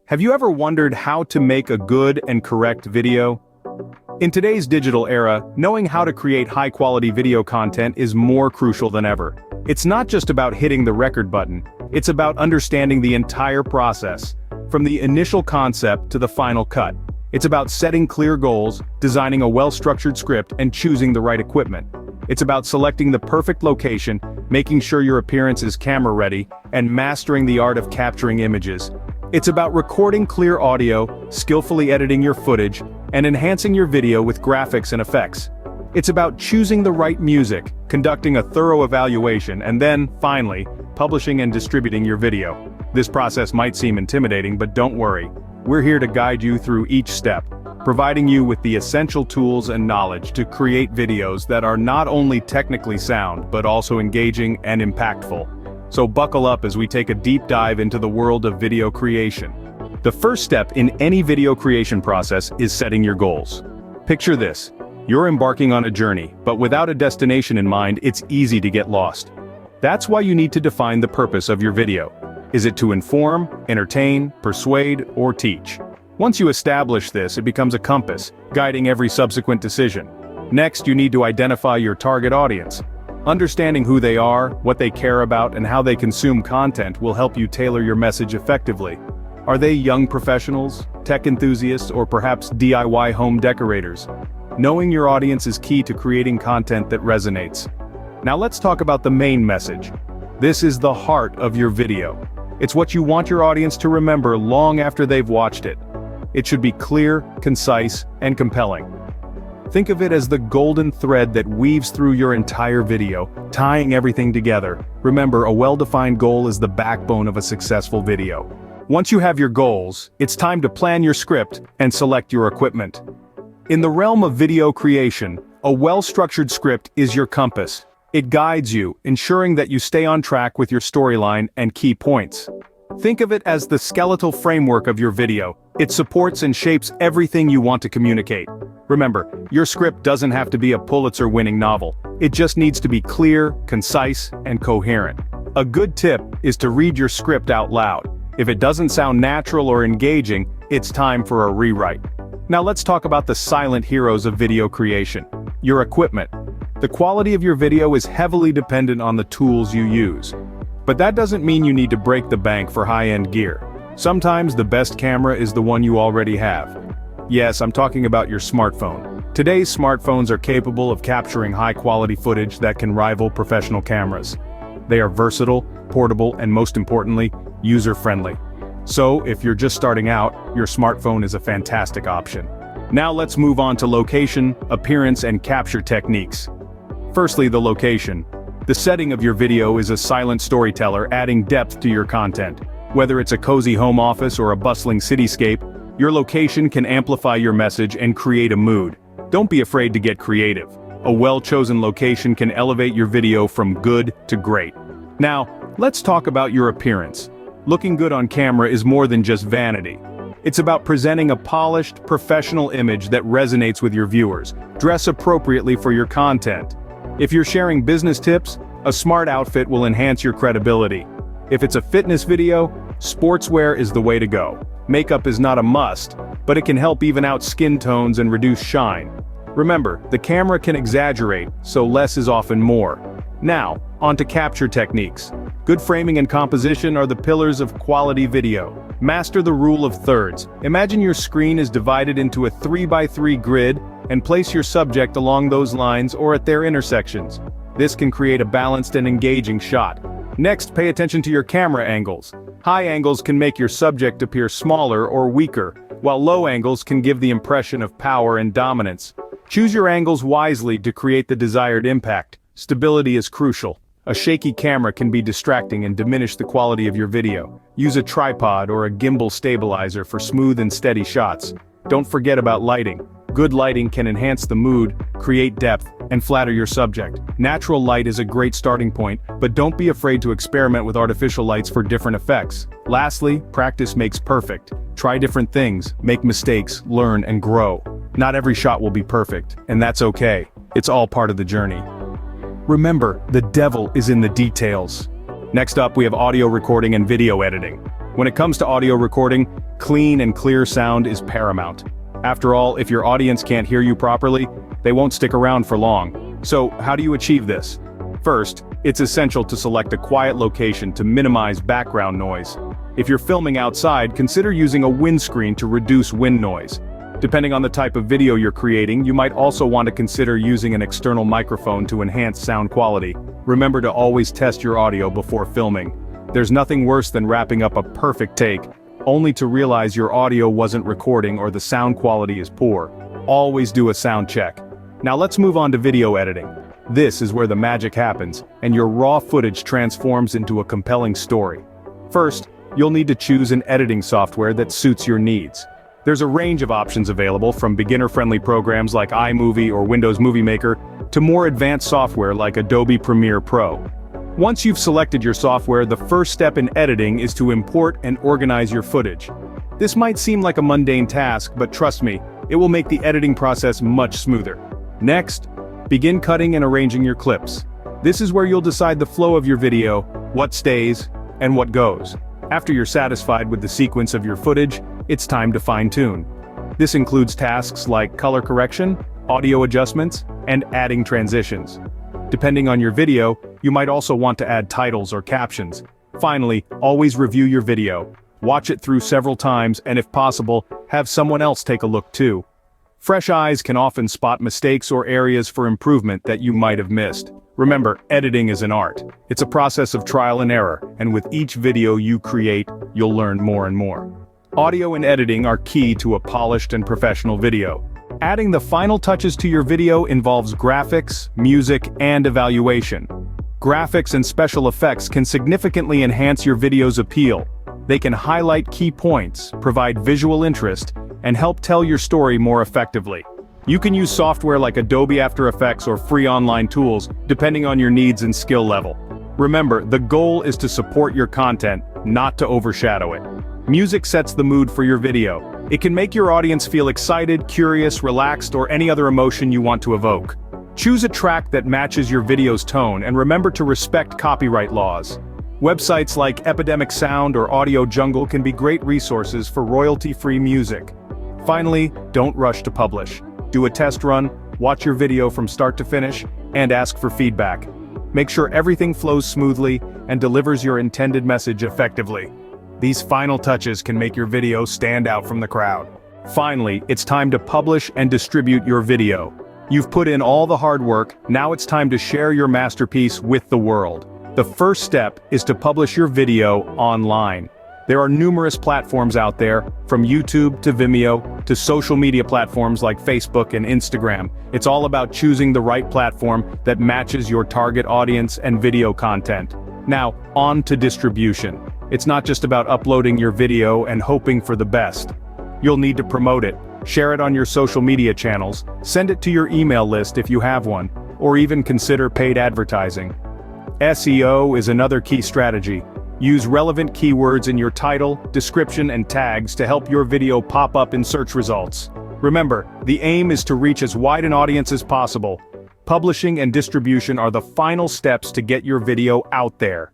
Have you ever wondered how to make a good and correct video? In today's digital era, knowing how to create high-quality video content is more crucial than ever. It's not just about hitting the record button, it's about understanding the entire process, from the initial concept to the final cut. It's about setting clear goals, designing a well-structured script, and choosing the right equipment. It's about selecting the perfect location, making sure your appearance is camera-ready, and mastering the art of capturing images. It's about recording clear audio, skillfully editing your footage, and enhancing your video with graphics and effects. It's about choosing the right music, conducting a thorough evaluation, and then, finally, publishing and distributing your video. This process might seem intimidating, but don't worry. We're here to guide you through each step, providing you with the essential tools and knowledge to create videos that are not only technically sound, but also engaging and impactful. So buckle up as we take a deep dive into the world of video creation. The first step in any video creation process is setting your goals. Picture this. You're embarking on a journey, but without a destination in mind, it's easy to get lost. That's why you need to define the purpose of your video. Is it to inform, entertain, persuade, or teach? Once you establish this, it becomes a compass, guiding every subsequent decision. Next, you need to identify your target audience. Understanding who they are, what they care about, and how they consume content will help you tailor your message effectively. Are they young professionals, tech enthusiasts, or perhaps DIY home decorators? Knowing your audience is key to creating content that resonates. Now let's talk about the main message. This is the heart of your video. It's what you want your audience to remember long after they've watched it. It should be clear, concise, and compelling. Think of it as the golden thread that weaves through your entire video, tying everything together. Remember, a well-defined goal is the backbone of a successful video. Once you have your goals, it's time to plan your script and select your equipment. In the realm of video creation, a well-structured script is your compass. It guides you, ensuring that you stay on track with your storyline and key points. Think of it as the skeletal framework of your video. It supports and shapes everything you want to communicate. Remember, your script doesn't have to be a Pulitzer-winning novel. It just needs to be clear, concise, and coherent. A good tip is to read your script out loud. If it doesn't sound natural or engaging, it's time for a rewrite. Now let's talk about the silent heroes of video creation: your equipment. The quality of your video is heavily dependent on the tools you use. But that doesn't mean you need to break the bank for high-end gear. Sometimes the best camera is the one you already have. Yes, I'm talking about your smartphone. Today's smartphones are capable of capturing high-quality footage that can rival professional cameras. They are versatile, portable, and most importantly, user-friendly. So, if you're just starting out, your smartphone is a fantastic option. Now let's move on to location, appearance, and capture techniques. Firstly, the location. The setting of your video is a silent storyteller, adding depth to your content. Whether it's a cozy home office or a bustling cityscape, your location can amplify your message and create a mood. Don't be afraid to get creative. A well-chosen location can elevate your video from good to great. Now, let's talk about your appearance. Looking good on camera is more than just vanity. It's about presenting a polished, professional image that resonates with your viewers. Dress appropriately for your content. If you're sharing business tips, a smart outfit will enhance your credibility. If it's a fitness video, sportswear is the way to go. Makeup is not a must, but it can help even out skin tones and reduce shine. Remember, the camera can exaggerate, so less is often more. Now, on to capture techniques. Good framing and composition are the pillars of quality video. Master the rule of thirds. Imagine your screen is divided into a 3x3 grid, and place your subject along those lines or at their intersections. This can create a balanced and engaging shot. Next, pay attention to your camera angles. High angles can make your subject appear smaller or weaker, while low angles can give the impression of power and dominance. Choose your angles wisely to create the desired impact. Stability is crucial. A shaky camera can be distracting and diminish the quality of your video. Use a tripod or a gimbal stabilizer for smooth and steady shots. Don't forget about lighting. Good lighting can enhance the mood, create depth, and flatter your subject. Natural light is a great starting point, but don't be afraid to experiment with artificial lights for different effects. Lastly, practice makes perfect. Try different things, make mistakes, learn, and grow. Not every shot will be perfect, and that's okay. It's all part of the journey. Remember, the devil is in the details. Next up, we have audio recording and video editing. When it comes to audio recording, clean and clear sound is paramount. After all, if your audience can't hear you properly, they won't stick around for long. So, how do you achieve this? First, it's essential to select a quiet location to minimize background noise. If you're filming outside, consider using a windscreen to reduce wind noise. Depending on the type of video you're creating, you might also want to consider using an external microphone to enhance sound quality. Remember to always test your audio before filming. There's nothing worse than wrapping up a perfect take, only to realize your audio wasn't recording or the sound quality is poor. Always do a sound check. Now let's move on to video editing. This is where the magic happens, and your raw footage transforms into a compelling story. First, you'll need to choose an editing software that suits your needs. There's a range of options available, from beginner-friendly programs like iMovie or Windows Movie Maker to more advanced software like Adobe Premiere Pro. Once you've selected your software, the first step in editing is to import and organize your footage. This might seem like a mundane task, but trust me, it will make the editing process much smoother. Next, begin cutting and arranging your clips. This is where you'll decide the flow of your video, what stays, and what goes. After you're satisfied with the sequence of your footage, it's time to fine-tune. This includes tasks like color correction, audio adjustments, and adding transitions. Depending on your video, you might also want to add titles or captions. Finally, always review your video. Watch it through several times, and if possible, have someone else take a look too. Fresh eyes can often spot mistakes or areas for improvement that you might have missed. Remember, editing is an art. It's a process of trial and error, and with each video you create, you'll learn more and more. Audio and editing are key to a polished and professional video. Adding the final touches to your video involves graphics, music, and evaluation. Graphics and special effects can significantly enhance your video's appeal. They can highlight key points, provide visual interest, and help tell your story more effectively. You can use software like Adobe After Effects or free online tools, depending on your needs and skill level. Remember, the goal is to support your content, not to overshadow it. Music sets the mood for your video. It can make your audience feel excited, curious, relaxed, or any other emotion you want to evoke. Choose a track that matches your video's tone, and remember to respect copyright laws. Websites like Epidemic Sound or Audio Jungle can be great resources for royalty-free music. Finally, don't rush to publish. Do a test run, watch your video from start to finish, and ask for feedback. Make sure everything flows smoothly and delivers your intended message effectively. These final touches can make your video stand out from the crowd. Finally, it's time to publish and distribute your video. You've put in all the hard work, now it's time to share your masterpiece with the world. The first step is to publish your video online. There are numerous platforms out there, from YouTube to Vimeo to social media platforms like Facebook and Instagram. It's all about choosing the right platform that matches your target audience and video content. Now, on to distribution. It's not just about uploading your video and hoping for the best. You'll need to promote it, share it on your social media channels, send it to your email list if you have one, or even consider paid advertising. SEO is another key strategy. Use relevant keywords in your title, description, and tags to help your video pop up in search results. Remember, the aim is to reach as wide an audience as possible. Publishing and distribution are the final steps to get your video out there.